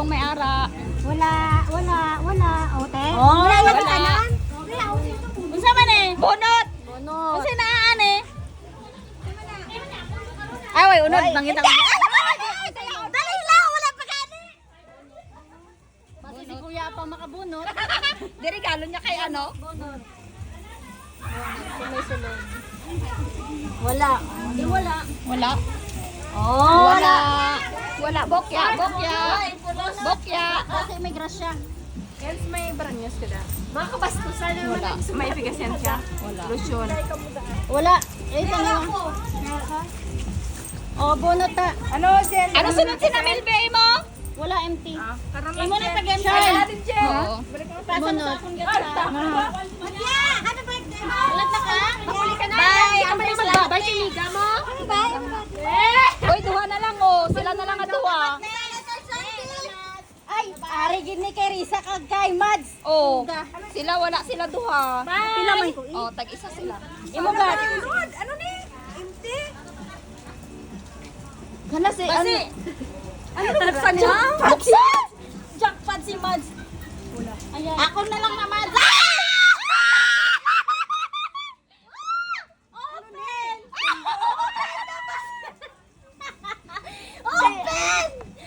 ang may ara. Wala. Ote? Oh, wala. wala. Kanan? Unsa man eh? Bunot. Bunot. Kasi naan eh. Ay, way, unod. Mangita ko. Dali lang, wala pa gani. Basta si kuya pa makabunot. Dirigalo niya kay ano? Wala. Di wala. Wala. Oh, Wala. Wala. Bokya. Bokya. Bokya. Kasi may grasya. Yes, may branyos ka na. Mga kabastusan naman. Wala. May efficacy siya. Wala. Lotion. Wala. Ito na. Oh, bunot ta. Ano, Jen? Ano sunod si Namilbe mo? Wala empty. Karamay, Imo na tag-empty. Jen. Oo. Pasa mo sa akong gata. Happy birthday mo. Ulat na ka? Huli ka na. Bye. Ang may magbabay si Miga mo. Bye. Uy, duha na lang oh. Sila na lang ang duha. Ay, ari gid ni kay Risa kag kay Mads. Oh. Sila wala sila duha. Pila man ko. Oh, tag-isa sila. Imo ba? Ano ni? Empty. Kana si Basi. Ano buksan niya? Buksan! Jackpot si Mads. Wala. Ayan. Ako na lang na Mads. Open! Open!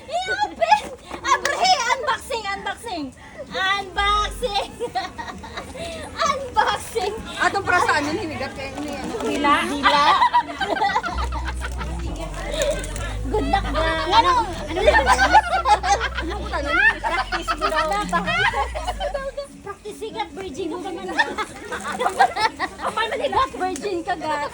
I-open! Abre! Unboxing! Unboxing! Unboxing! Unboxing! Atong perasaan nun, hinigat kayo ni ano. Hila? Hila? Good luck na. Ano? Ano na ba? Ano ko tanong ni? Practice mo daw. Practicing at virgin mo ka man. Virgin ka ga.